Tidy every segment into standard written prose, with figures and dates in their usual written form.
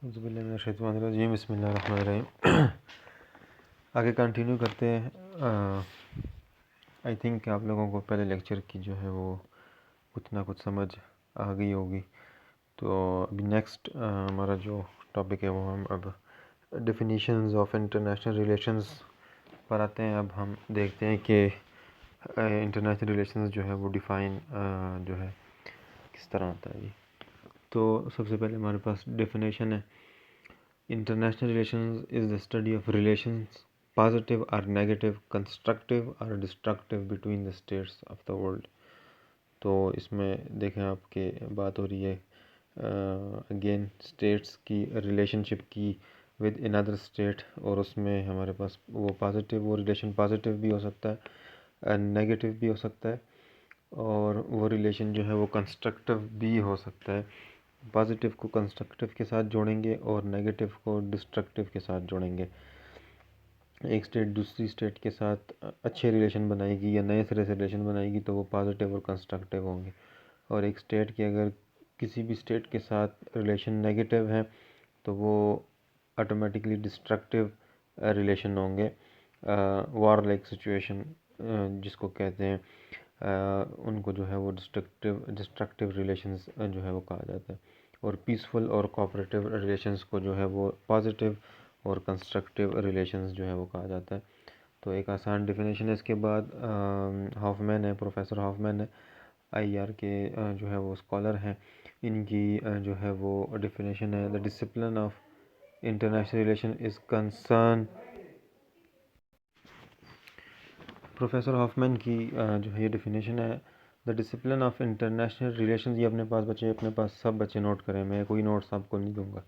औज़ुबिल्लाहिमिनश्शैतानिर्रजीम बिस्मिल्लाहिर्रहमानिर्रहीम। आगे कंटिन्यू करते हैं। आई थिंक आप लोगों को पहले लेक्चर की जो है वो कुछ ना कुछ समझ आ गई होगी। तो अभी नेक्स्ट हमारा जो टॉपिक है वो हम अब डेफिनेशंस ऑफ इंटरनेशनल रिलेशंस पर आते हैं। अब हम देखते हैं कि इंटरनेशनल रिलेशंस जो है वो डिफ़ाइन जो है किस तरह होता है। तो सबसे पहले हमारे पास डेफिनेशन है, international relations is the study of relations positive और नेगेटिव, कंस्ट्रक्टिव और destructive between the states of the world. तो इसमें देखें आपके बात हो रही है अगेन स्टेट्स की रिलेशनशिप की विद अनदर स्टेट, और उसमें हमारे पास वो पॉजिटिव, वो रिलेशन पॉजिटिव भी हो सकता है, नेगेटिव भी हो सकता है, और वो रिलेशन जो है वो कंस्ट्रक्टिव भी हो सकता है। पॉजिटिव को कंस्ट्रक्टिव के साथ जोड़ेंगे और नेगेटिव को डिस्ट्रक्टिव के साथ जोड़ेंगे। एक स्टेट दूसरी स्टेट के साथ अच्छे रिलेशन बनाएगी या नए सिरे से रिलेशन बनाएगी तो वो पॉजिटिव और कंस्ट्रक्टिव होंगे, और एक स्टेट के अगर किसी भी स्टेट के साथ रिलेशन नेगेटिव है तो वो ऑटोमेटिकली डिस्ट्रक्टिव रिलेशन होंगे। वॉर लाइक सिचुएशन जिसको कहते हैं, उनको जो है वो डिस्ट्रक्टिव रिलेशंस जो है वो कहा जाता है, और पीसफुल और कोऑपरेटिव रिलेशंस को जो है वो पॉजिटिव और कंस्ट्रक्टिव रिलेशंस जो है वो कहा जाता है। तो एक आसान डेफिनेशन है। इसके बाद हॉफमैन है, प्रोफेसर हॉफमैन है, आईआर के जो है वो स्कॉलर हैं। इनकी जो है वो डेफिनेशन है, the discipline of international relation is concern. Professor Hoffman की जो है ये डेफिनेशन है, the discipline of international relations. ये अपने पास सब बच्चे नोट करें, मैं कोई नोट्स आपको नहीं दूंगा।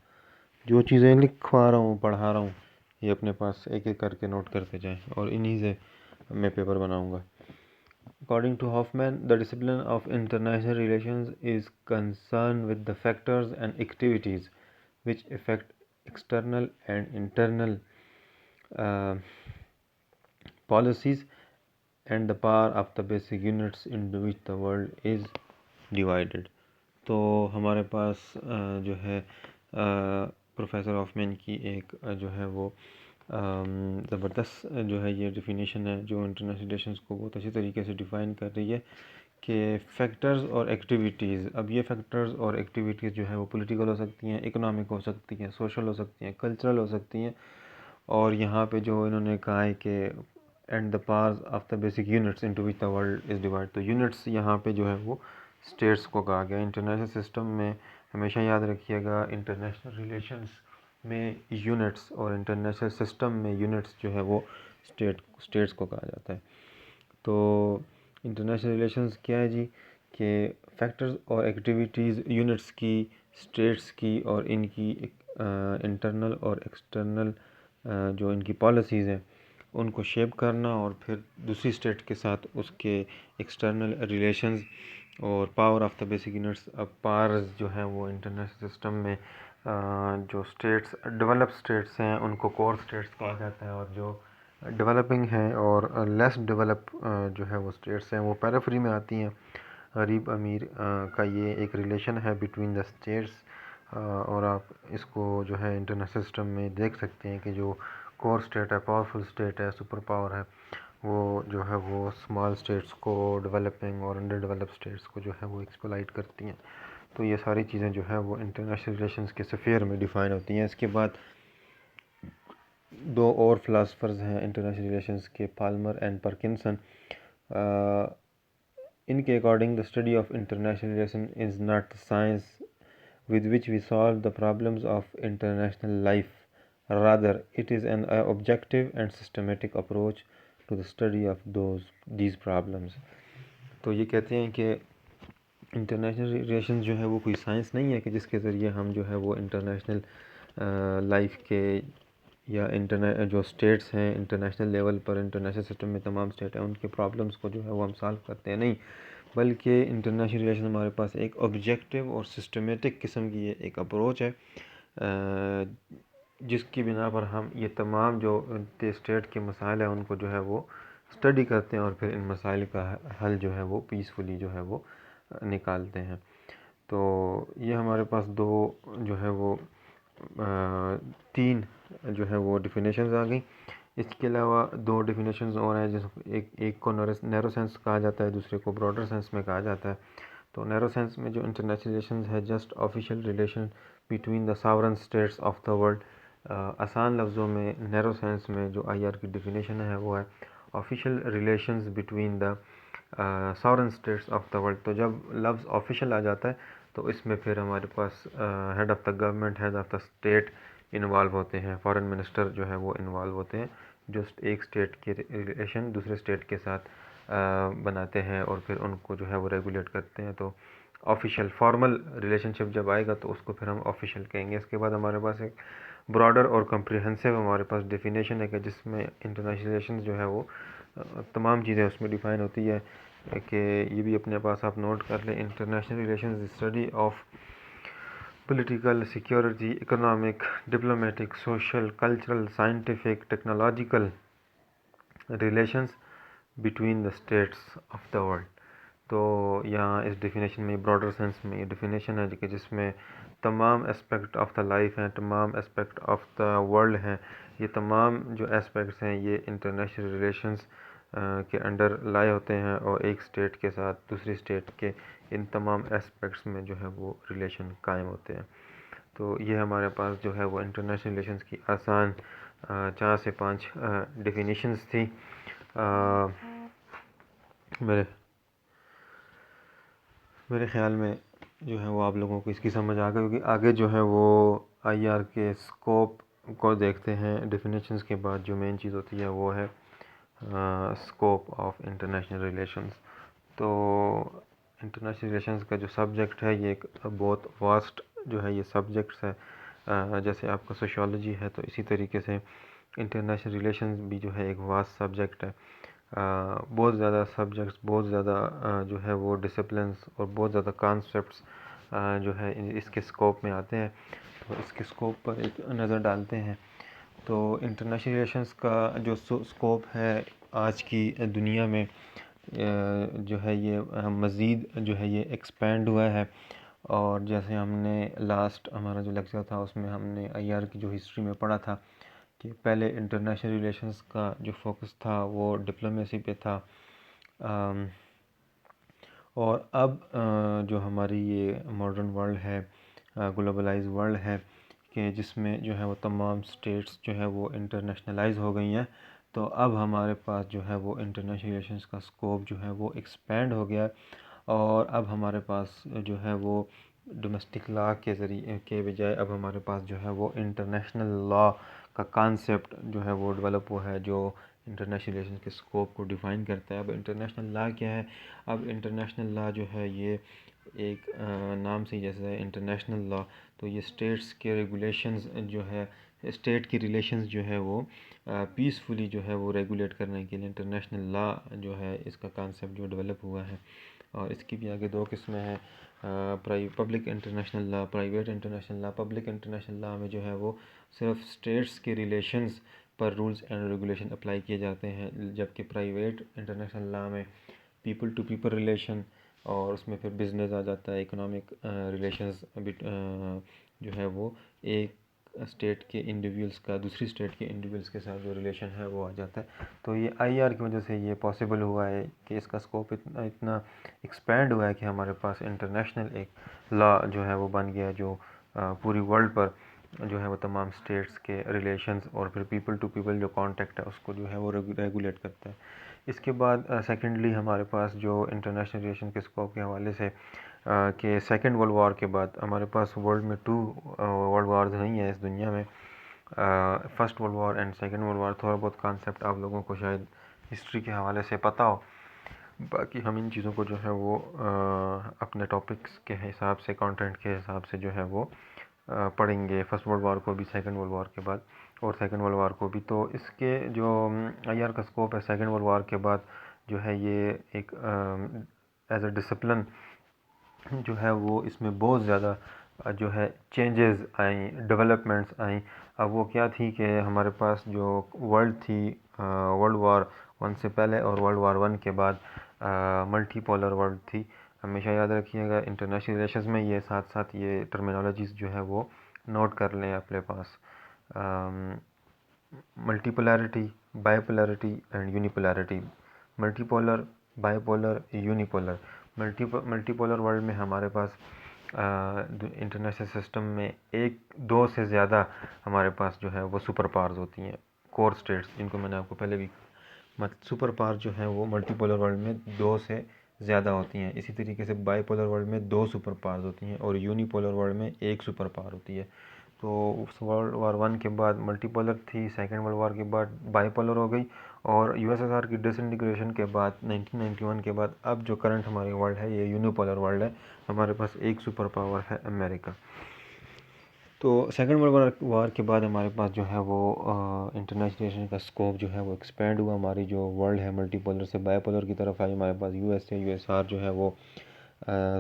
जो चीज़ें लिखवा रहा हूँ, पढ़ा रहा हूँ, ये अपने पास एक एक करके नोट करते जाएं, और इन्हीं से मैं पेपर बनाऊंगा। According to Hoffman, the discipline of international relations is concerned with the factors and activities which affect external and internal uh, policies and the power of the basic units into which the world is divided. तो हमारे पास जो है professor Hoffman की एक जो है वो ज़बरदस्त जो है ये डेफिनेशन है जो इंटरनेशनल रिलेशंस को बहुत अच्छी तरीके से डिफ़ाइन कर रही है कि फैक्टर्स और एक्टिविटीज़। अब ये फैक्टर्स और एक्टिविटीज़ जो है वो पॉलिटिकल हो सकती हैं, इकोनॉमिक हो सकती हैं, सोशल हो सकती हैं, कल्चरल हो सकती हैं, और यहाँ पे जो इन्होंने कहा है कि and the parts of the basic units into which the world is divide. तो यूनिट्स यहाँ पे जो है वो स्टेट्स को कहा गया। इंटरनेशनल सिस्टम में हमेशा याद रखिएगा, इंटरनेशनल रिलेशंस में यूनिट्स और इंटरनेशनल सिस्टम में यूनिट्स जो है वो स्टेट्स को कहा जाता है। तो इंटरनेशनल रिलेशंस क्या है जी, कि फैक्टर्स और एक्टिविटीज़ यूनिट्स की, स्टेट्स की और इनकी इंटरनल और एक्सटर्नल जो इनकी पॉलिसीज़ हैं उनको शेप करना, और फिर दूसरी स्टेट के साथ उसके एक्सटर्नल रिलेशंस और power of the basic units. अब पावर्स जो हैं वो इंटरनेशनल सिस्टम में जो स्टेट्स डेवलप स्टेट्स हैं उनको कोर स्टेट्स कहा जाता है, और जो डेवलपिंग हैं और लेस डेवलप जो है वो स्टेट्स हैं वो पेरिफेरी में आती हैं। गरीब अमीर का ये एक रिलेशन है बिटवीन द स्टेट्स, और आप इसको जो है इंटरनेशनल सिस्टम में देख सकते हैं कि जो कोर स्टेट है, पावरफुल स्टेट है, सुपर पावर है, वो जो है वो स्मॉल स्टेट्स को, डेवलपिंग और अंडर डेवलप स्टेट्स को जो है वो एक्सप्लॉइट करती हैं। तो ये सारी चीज़ें जो है वो इंटरनेशनल रिलेशंस के स्फीयर में डिफ़ाइन होती हैं। इसके बाद दो और फ़िलासफ़र्स हैं इंटरनेशनल रिलेशंस के, पाल्मर एंड पार्किंसन। इनके according the study of international relation is not the science with which we solve the problems of international life. Rather, it is an objective and systematic approach to the study of these problems. तो ये कहते हैं कि international relation जो है वो कोई science नहीं है कि जिसके ज़रिए हम जो है वो इंटरनेशनल लाइफ के या जो स्टेट्स हैं इंटरनेशनल लेवल पर, इंटरनेशनल सिस्टम में तमाम स्टेट हैं, उनके प्रॉब्लम्स को जो है वो हम सॉल्व करते हैं। नहीं, बल्कि इंटरनेशनल रिलेशन हमारे पास एक ऑब्जेक्टिव और सिस्टमेटिक किस्म की एक अप्रोच है जिसकी बिना पर हम ये तमाम जो स्टेट के मसाइल हैं उनको जो है वो स्टडी करते हैं, और फिर इन मसाइल का हल जो है वो पीसफुली जो है वो निकालते हैं। तो ये हमारे पास दो जो है वो 3 जो है वो डिफिनेशंस आ गई। इसके अलावा 2 डिफिनेशंस और हैं, जिस एक को नैरो सेंस कहा जाता है, दूसरे को ब्रॉडर सेंस में कहा जाता है। तो नैरो सेंस में जो इंटरनेशनल रिलेशंस है, just official relation between the sovereign states of the world. आसान लफ्ज़ों में नैरो सेंस में जो आईआर की डिफिनेशन है वो है official relations between the sovereign states of the world. तो जब लफ्ज़ ऑफिशियल आ जाता है तो इसमें फिर हमारे पास head of the government, head of the state involve होते हैं, फॉरेन मिनिस्टर जो है वो इन्वॉल्व होते हैं, जो एक स्टेट के रिलेशन दूसरे स्टेट के साथ बनाते हैं और फिर उनको जो है वो रेगुलेट करते हैं। तो ऑफिशियल फॉर्मल रिलेशनशिप जब आएगा तो उसको फिर हम ऑफिशियल कहेंगे। इसके बाद हमारे पास एक ब्रॉडर और कम्प्रिहेंसिव हमारे पास डेफिनेशन है कि जिसमें इंटरनेशनल रिलेशंस जो है वो तमाम चीज़ें उसमें डिफ़ाइन होती है, कि ये भी अपने पास आप नोट कर लें। International relations study of political, security, economic, diplomatic, social, cultural, scientific, technological relations between the states of the world। तो यहाँ इस डेफिनेशन में ब्रॉडर सेंस में ये डेफिनेशन है कि जिसमें तमाम एस्पेक्ट ऑफ द लाइफ हैं, तमाम एस्पेक्ट ऑफ द वर्ल्ड हैं, ये तमाम जो एस्पेक्ट्स हैं ये इंटरनेशनल रिलेशंस के अंडर लाए होते हैं और एक स्टेट के साथ दूसरी स्टेट के इन तमाम एस्पेक्ट्स में जो है वो रिलेशन कायम होते हैं। तो ये हमारे पास जो है वो इंटरनेशनल रिलेशंस की आसान 4 से 5 डेफिनेशंस थी। मेरे ख़्याल में जो है वो आप लोगों को इसकी समझ आ गई होगी। आगे जो है वो आईआर के स्कोप को देखते हैं। डेफिनेशंस के बाद जो मेन चीज़ होती है वो है स्कोप ऑफ इंटरनेशनल रिलेशंस। तो इंटरनेशनल रिलेशंस का जो सब्जेक्ट है ये एक बहुत वास्ट जो है ये सब्जेक्ट्स है। जैसे आपका सोशियोलॉजी है तो इसी तरीके से इंटरनेशनल रिलेशंस भी जो है एक वास्ट सब्जेक्ट है। बहुत ज़्यादा सब्जेक्ट्स, बहुत ज़्यादा जो है वो डिसिप्लिन्स और बहुत ज़्यादा कॉन्सेप्ट्स जो है इसके स्कोप में आते हैं। तो इसके स्कोप पर एक नज़र डालते हैं। तो इंटरनेशनल रिलेशंस का जो स्कोप है आज की दुनिया में जो है ये मज़ीद जो है ये एक्सपेंड हुआ है। और जैसे हमने लास्ट हमारा जो लेक्चर था उसमें हमने आईआर की जो हिस्ट्री में पढ़ा था कि पहले इंटरनेशनल रिलेशंस का जो फोकस था वो डिप्लोमेसी पे था। और अब जो हमारी ये मॉडर्न वर्ल्ड है, ग्लोबलाइज वर्ल्ड है, कि जिसमें जो है वो तमाम स्टेट्स जो है वो इंटरनेशनलाइज हो गई हैं। तो अब हमारे पास जो है वो इंटरनेशनल रिलेशंस का स्कोप जो है वो एक्सपेंड हो गया है। और अब हमारे पास जो है वो डोमेस्टिक लॉ के ज़रिए के बजाय अब हमारे पास जो है वो इंटरनेशनल लॉ का कॉन्सेप्ट जो है वो डेवलप हुआ है, जो इंटरनेशनल रिलेशन के स्कोप को डिफ़ाइन करता है। अब इंटरनेशनल लॉ क्या है? अब इंटरनेशनल लॉ जो है ये एक नाम से जैसे है इंटरनेशनल लॉ, तो ये स्टेट्स के रेगुलेशंस जो है, स्टेट की रिलेशंस जो है वो पीसफुली जो है वो रेगुलेट करने के लिए इंटरनेशनल लॉ जो है इसका कॉन्सेप्ट जो डेवलप हुआ है। और इसकी भी आगे 2 किस्में हैं, public international law, private international law. Public international law में जो है वो सिर्फ स्टेट्स के रिलेशंस पर रूल्स एंड रेगुलेशन अप्लाई किए जाते हैं, जबकि प्राइवेट इंटरनेशनल लॉ में पीपल टू पीपल रिलेशन और उसमें फिर बिज़नेस आ जाता है, इकोनॉमिक रिलेशंस जो है वो एक स्टेट के इंडिविजुअल्स का दूसरी स्टेट के इंडिविजुअल्स के साथ जो रिलेशन है वो आ जाता है। तो ये आईआर की वजह से ये पॉसिबल हुआ है कि इसका स्कोप इतना इतना एक्सपेंड हुआ है कि हमारे पास इंटरनेशनल एक लॉ जो है वो बन गया है, जो पूरी वर्ल्ड पर जो है वो तमाम स्टेट्स के रिलेशंस और फिर पीपल टू पीपल जो कांटेक्ट है उसको जो है वो रेगुलेट करता है। इसके बाद सेकेंडली हमारे पास जो इंटरनेशनल रिलेशन के स्कोप के हवाले से कि सेकेंड वर्ल्ड वार के बाद हमारे पास वर्ल्ड में 2 वर्ल्ड वार्स नहीं हैं इस दुनिया में, first world war and second world war. थोड़ा बहुत कॉन्सेप्ट आप लोगों को शायद हिस्ट्री के हवाले से पता हो, बाकी हम इन चीज़ों को जो है वो अपने टॉपिक्स के हिसाब से, कंटेंट के हिसाब से जो है वो पढ़ेंगे, फर्स्ट वर्ल्ड वार को भी, सेकेंड वर्ल्ड वार के बाद और सेकेंड वर्ल्ड वार को भी। तो इसके जो आईआर का स्कोप है सेकेंड वर्ल्ड वार के बाद जो है ये एक एज अ डिसिप्लिन जो है वो इसमें बहुत ज़्यादा जो है चेंजेस आई, डेवलपमेंट्स आई। अब वो क्या थी कि हमारे पास जो वर्ल्ड थी वर्ल्ड वार 1 से पहले और वर्ल्ड वार 1 के बाद मल्टीपोलर वर्ल्ड थी। हमेशा याद रखिएगा इंटरनेशनल रिलेशंस में ये साथ साथ ये टर्मिनोलॉजीज़ जो है वो नोट कर लें अपने पास। multipolarity, bipolarity and unipolarity. Multipolar, bipolar, unipolar. Multipolar world में हमारे पास इंटरनेशनल सिस्टम में एक दो से ज़्यादा हमारे पास जो है वो सुपर पावर्स होती हैं, कोर स्टेट्स, जिनको मैंने आपको पहले भी सुपर पावर जो है वो मल्टीपोलर वर्ल्ड में दो से ज़्यादा होती हैं। इसी तरीके से बाइपोलर वर्ल्ड में दो सुपर पावर्स होती हैं और यूनिपोलर वर्ल्ड में एक सुपर पावर होती है। तो वर्ल्ड वार 1 के बाद मल्टीपोलर थी, सेकेंड वर्ल्ड वार के बाद बाइपोलर हो गई, और यूएसएसआर की डिसइंटीग्रेशन के बाद 1991 के बाद अब जो करंट हमारी वर्ल्ड है ये यूनिपोलर वर्ल्ड है। हमारे पास एक सुपर पावर है अमेरिका। तो सेकेंड वर्ल्ड वार के बाद हमारे पास जो है वो इंटरनेशनल का स्कोप जो है वो एक्सपेंड हुआ। हमारी जो वर्ल्ड है मल्टीपोलर से बाइपोलर की तरफ आई। हमारे पास यूएसआर जो है वो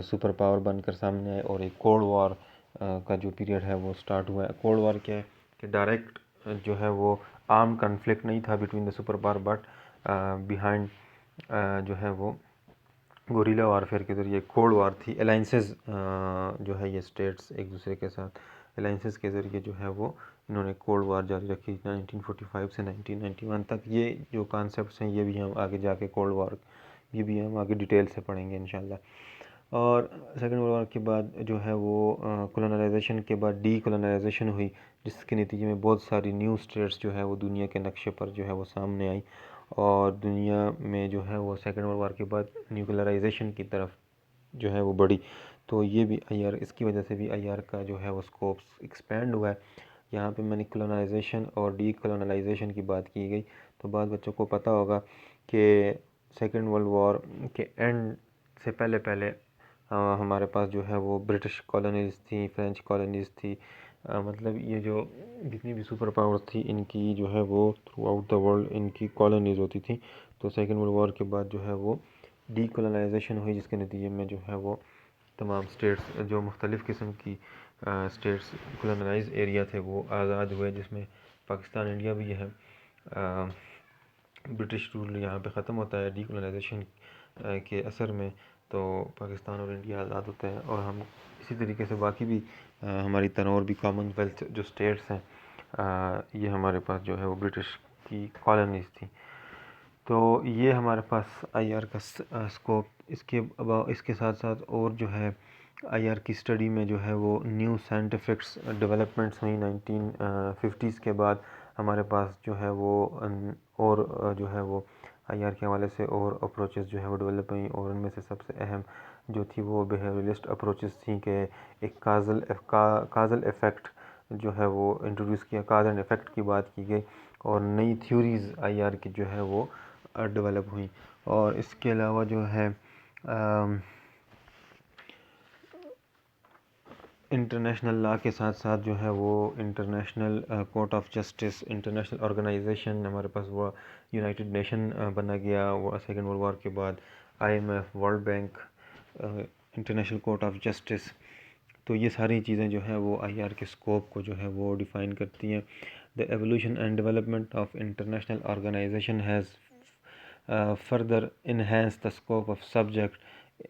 सुपर पावर बनकर सामने आए और एक कोल्ड वॉर का जो पीरियड है वो स्टार्ट हुआ है। कोल्ड वॉर क्या है कि डायरेक्ट जो है वो आर्म कन्फ्लिक्ट नहीं था between the super power, but behind जो है वो गोरिल्ला वारफेयर के ज़रिए कोल्ड वॉर थी। अलाइंसेस जो है ये स्टेट्स एक दूसरे के साथ अलाइंसेस के ज़रिए जो है वो इन्होंने कोल्ड वॉर जारी रखी 1945 से 1991 तक। ये जो कॉन्सेप्ट्स हैं ये भी हम आगे जाके कोल्ड वॉर ये भी हम आगे डिटेल से पढ़ेंगे इंशाल्लाह। और सेकेंड वर्ल्ड वॉर के बाद जो है वो कॉलोनाइजेशन के बाद डीकॉलोनाइजेशन हुई, जिसके नतीजे में बहुत सारी न्यू स्टेट्स जो है वो दुनिया के नक्शे पर जो है वो सामने आई, और दुनिया में जो है वो सेकेंड वर्ल्ड वॉर के बाद न्यूक्लियराइजेशन की तरफ जो है वो बढ़ी। तो ये भी आईआर, इसकी वजह से भी आईआर का जो है वो स्कोप एक्सपेंड हुआ है। यहाँ पे मैंने कॉलोनाइजेशन और डीकॉलोनाइजेशन की बात की गई। तो बाद बच्चों को पता होगा कि सेकेंड वर्ल्ड वॉर के एंड से पहले पहले हमारे पास जो है वो ब्रिटिश कॉलोनीज़ थी, फ्रेंच कॉलोनीज़ थी, मतलब ये जो जितनी भी सुपर पावर्स थी इनकी जो है वो थ्रू आउट द वर्ल्ड इनकी कॉलोनीज़ होती थी। तो सेकेंड वर्ल्ड वॉर के बाद जो है वो डीकॉलोनाइजेशन हुई, जिसके नतीजे में जो है वो तमाम स्टेट्स जो मुख्तलिफ़ किस्म की स्टेट्स कॉलोनाइज एरिया थे वो आज़ाद हुए, जिसमें पाकिस्तान, इंडिया भी है। ब्रिटिश रूल यहाँ पे ख़त्म होता है डीकॉलोनाइजेशन के असर में, तो पाकिस्तान और इंडिया आज़ाद होते हैं। और हम इसी तरीके से बाकी भी हमारी तरह और भी कॉमनवेल्थ जो स्टेट्स हैं ये हमारे पास जो है वो ब्रिटिश की कॉलोनीज़ थी। तो ये हमारे पास आईआर का स्कोप। इसके साथ साथ और जो है आईआर की स्टडी में जो है वो न्यू साइंटिफिक्स डेवलपमेंट्स हुई 1950s के बाद। हमारे पास जो है वो और जो है वो आईआर के हवाले से और अप्रोचेस जो है वो डेवलप हुई, और उनमें से सबसे अहम जो थी वो बिहेवियरलिस्ट अप्रोचेस थी कि एक काजल इफ़ेक्ट जो है वो इंट्रोड्यूस किया, काज एंड इफ़ेक्ट की बात की गई, और नई थ्योरीज़ आईआर की जो है वो डेवलप हुई। और इसके अलावा जो है इंटरनेशनल लॉ के साथ साथ जो है वो international court of justice, international organisation हमारे पास वो यूनाइटेड नेशन बना गया वो सेकेंड वर्ल्ड वॉर के बाद। IMF, world bank, international court of justice. तो ये सारी चीज़ें जो है वो आईआर के स्कोप को जो है वो डिफ़ाइन करती हैं। The evolution and development of international organisation has further enhance the scope of subject.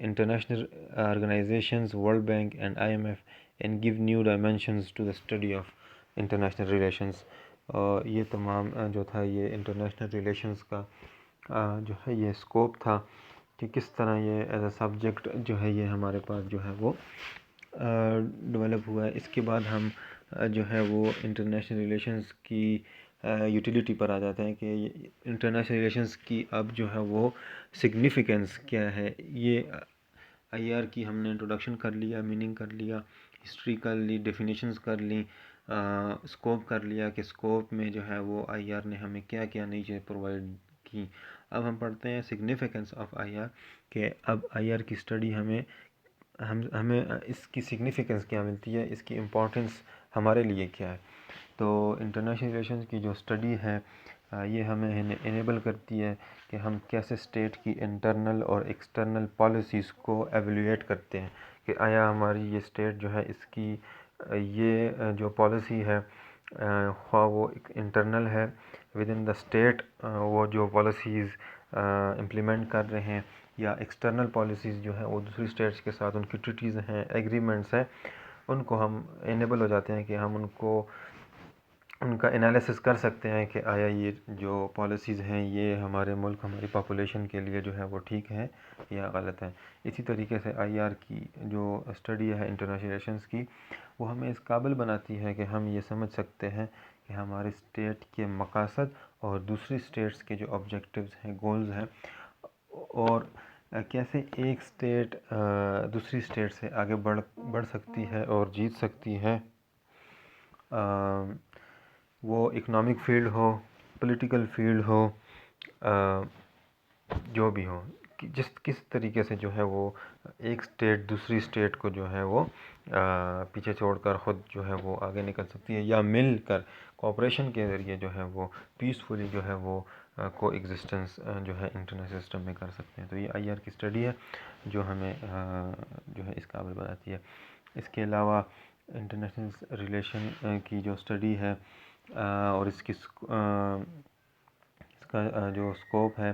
International organizations, World Bank and IMF, and give new dimensions to the study of international relations. ये तमाम जो था ये international relations का जो है ये scope था कि किस तरह ये एज अ सब्जेक्ट जो है ये हमारे पास जो है वो डेवलप हुआ है। इसके बाद हम जो है वो इंटरनेशनल रिलेशंस की यूटिलिटी पर आ जाते हैं कि इंटरनेशनल रिलेशंस की अब जो है वो सिग्निफिकेंस क्या है। ये आईआर की हमने इंट्रोडक्शन कर लिया, मीनिंग कर लिया, हिस्ट्री कर ली, डेफिनेशंस कर ली, स्कोप कर लिया कि स्कोप में जो है वो आईआर ने हमें क्या क्या नई चीज़ें प्रोवाइड की। अब हम पढ़ते हैं सिग्निफिकेंस ऑफ आईआर कि अब आईआर की स्टडी हमें इसकी सिग्निफिकेंस क्या मिलती है, इसकी इम्पोर्टेंस हमारे लिए क्या है। तो इंटरनेशनल रिलेशंस की जो स्टडी है ये हमें इनेबल करती है कि हम कैसे स्टेट की इंटरनल और एक्सटर्नल पॉलिसीज़ को एवेलुएट करते हैं कि आया हमारी ये स्टेट जो है इसकी ये जो पॉलिसी है ख्वाह वो इंटरनल है विद इन द स्टेट, वो जो पॉलिसीज़ इम्प्लीमेंट कर रहे हैं, या एक्सटर्नल पॉलिसीज़ जो है वो दूसरी स्टेट्स के साथ उनकी ट्रीटीज़ हैं, एग्रीमेंट्स हैं, उनको हम इनेबल हो जाते हैं कि हम उनको उनका एनालिसिस कर सकते हैं कि आया ये जो पॉलिसीज़ हैं ये हमारे मुल्क, हमारी पॉपुलेशन के लिए जो है वो ठीक है या गलत है। इसी तरीके से आईआर की जो स्टडी है इंटरनेशनल रिलेशंस की, वो हमें इस काबिल बनाती है कि हम ये समझ सकते हैं कि हमारे स्टेट के मकासद और दूसरी स्टेट्स के जो ऑब्जेक्टिव्स हैं, गोल्स हैं, और कैसे एक स्टेट दूसरी स्टेट से आगे बढ़ सकती है और जीत सकती है। वो इकोनॉमिक फील्ड हो, पॉलिटिकल फील्ड हो, जो भी हो, कि किस तरीके से जो है वो एक स्टेट दूसरी स्टेट को जो है वो पीछे छोड़कर ख़ुद जो है वो आगे निकल सकती है, या मिलकर कोऑपरेशन के ज़रिए जो है वो पीसफुली जो है वो को एग्जिस्टेंस जो है इंटरनेशनल सिस्टम में कर सकते हैं। तो ये आईआर की स्टडी है जो हमें जो है इस काबिल बनाती है। इसके अलावा इंटरनेशनल रिलेशन की जो स्टडी है और इसका जो स्कोप है,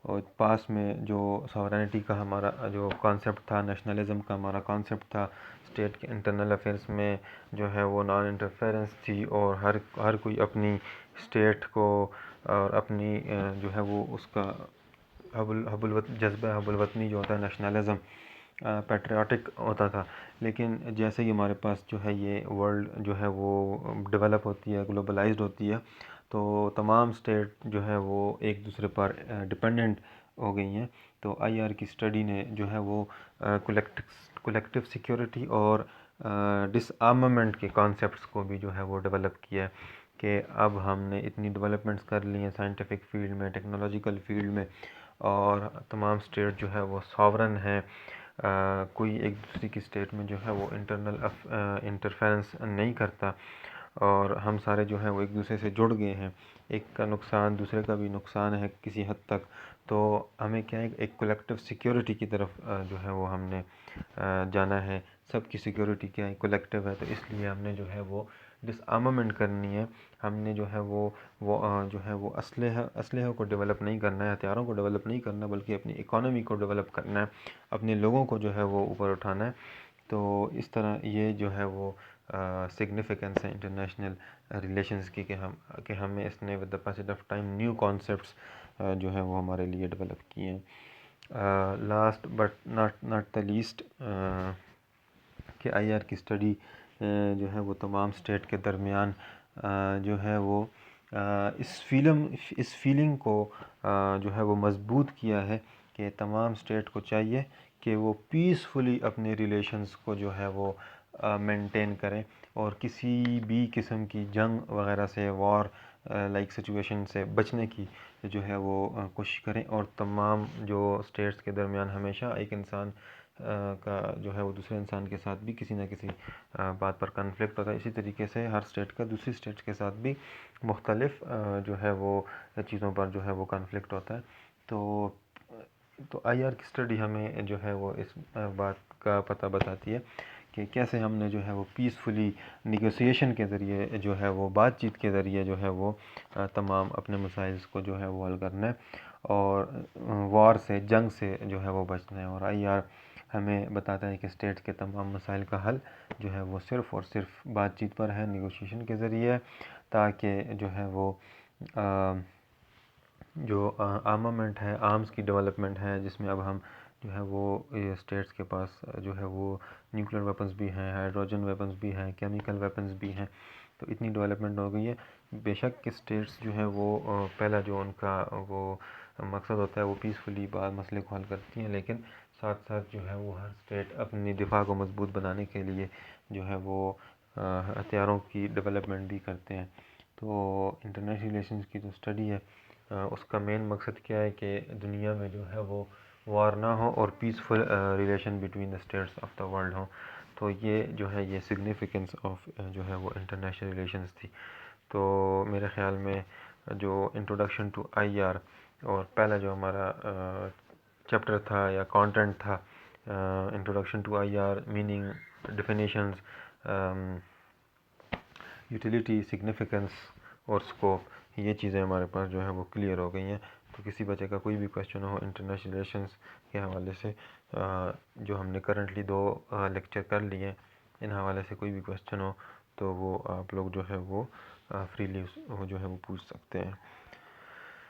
और पास में जो सॉवरेनिटी का हमारा जो कॉन्सेप्ट था, नेशनलिज्म का हमारा कॉन्सेप्ट था, स्टेट के इंटरनल अफेयर्स में जो है वो नॉन इंटरफेरेंस थी, और हर कोई अपनी स्टेट को और अपनी जो है वो उसका जज्बा हबुल वतनी जो होता है, नेशनलिज्म, पैट्रियाटिक होता था। लेकिन जैसे ही हमारे पास जो है ये वर्ल्ड जो है वो डेवलप होती है, ग्लोबलाइज्ड होती है, तो तमाम स्टेट जो है वो एक दूसरे पर डिपेंडेंट हो गई हैं। तो आईआर की स्टडी ने जो है वो कलेक्टिव सिक्योरिटी और डिसआर्मामेंट के कॉन्सेप्ट्स को भी जो है वो डेवलप किया है कि अब हमने इतनी डेवलपमेंट्स कर ली हैं साइंटिफिक फील्ड में, टेक्नोलॉजिकल फील्ड में, और तमाम स्टेट जो है वो सॉवरन हैं। कोई एक दूसरे की स्टेट में जो है वो इंटरनल इंटरफेरेंस नहीं करता, और हम सारे जो हैं वो एक दूसरे से जुड़ गए हैं। एक का नुकसान दूसरे का भी नुकसान है किसी हद तक। तो हमें क्या है, एक कलेक्टिव सिक्योरिटी की तरफ जो है वो हमने जाना है। सबकी सिक्योरिटी क्या है, कलेक्टिव है, तो इसलिए हमने जो है वो डिसआर्मामेंट करनी है। हमने जो है वो जो है वो असलहे को डेवलप नहीं करना है, हथियारों को डेवलप नहीं करना, बल्कि अपनी इकोनॉमी को डेवलप करना है, अपने लोगों को जो है वो ऊपर उठाना है। तो इस तरह ये जो है वो सिग्निफिकेंस है इंटरनेशनल रिलेशंस की, कि हमें इसने with the passage of time new concepts जो है वो हमारे लिए डेवलप किए हैं। Last but not the least, कि आईआर की स्टडी जो है वो तमाम स्टेट के दरमियान जो है वो इस फीलिंग को जो है वो मजबूत किया है कि तमाम स्टेट को चाहिए कि वो पीसफुली अपने रिलेशंस को जो है वो मेंटेन करें, और किसी भी किस्म की जंग वगैरह से, वॉर लाइक सिचुएशन से बचने की जो है वो कोशिश करें। और तमाम जो स्टेट्स के दरमियान हमेशा एक इंसान का जो है वो दूसरे इंसान के साथ भी किसी न किसी बात पर कन्फ्लिक्ट होता है। इसी तरीके से हर स्टेट का दूसरी स्टेट के साथ भी मुख्तलिफ जो है वो चीज़ों पर जो है वो कन्फ्लिक्ट होता है। तो आईआर की स्टडी हमें जो है वो इस बात का पता बताती है कि कैसे हमने जो है वो पीसफुली निगोसिएशन के ज़रिए जो है वो बातचीत के ज़रिए जो है वो तमाम अपने मसाइल्स को जो है वो हल करना है, और वॉर से, जंग से जो है वो बचना है। और आईआर हमें बताता है कि स्टेट के तमाम मसाइल का हल जो है वो सिर्फ़ और सिर्फ बातचीत पर है, निगोशिएशन के ज़रिए, ताकि जो है वो जो आर्मामेंट है, आर्म्स की डेवलपमेंट है, जिसमें अब हम जो है वो स्टेट्स के पास जो है वो न्यूक्लियर वेपन्स भी हैं, हाइड्रोजन वेपन्स भी हैं, केमिकल वेपन्स भी हैं। तो इतनी डेवलपमेंट हो गई है। बेशक कि स्टेट्स जो है वो पहला जो उनका वो मकसद होता है वो पीसफुली बाद मसले को हल करती हैं, लेकिन साथ साथ जो है वो हर स्टेट अपनी दिफा को मजबूत बनाने के लिए जो है वो हथियारों की डेवलपमेंट भी करते हैं। तो इंटरनेशनल रिलेशंस की जो स्टडी है उसका मेन मकसद क्या है कि दुनिया में जो है वो वार ना हो और peaceful relation between the states of the world हो। तो ये जो है ये सिग्निफिकेंस ऑफ जो है वो इंटरनेशनल रिलेशंस थी। तो मेरे ख़्याल में जो इंट्रोडक्शन टू आईआर और पहला जो हमारा चैप्टर था या कंटेंट था, introduction to IR, meaning, definitions, utility, significance और स्कोप, ये चीज़ें हमारे पास जो है वो क्लियर हो गई हैं। तो किसी बच्चे का कोई भी क्वेश्चन हो इंटरनेशनल रिलेशंस के हवाले से, जो हमने करंटली 2 लेक्चर कर लिए, इन हवाले से कोई भी क्वेश्चन हो तो वो आप लोग जो है वो फ्रीली वो जो है वो पूछ सकते हैं।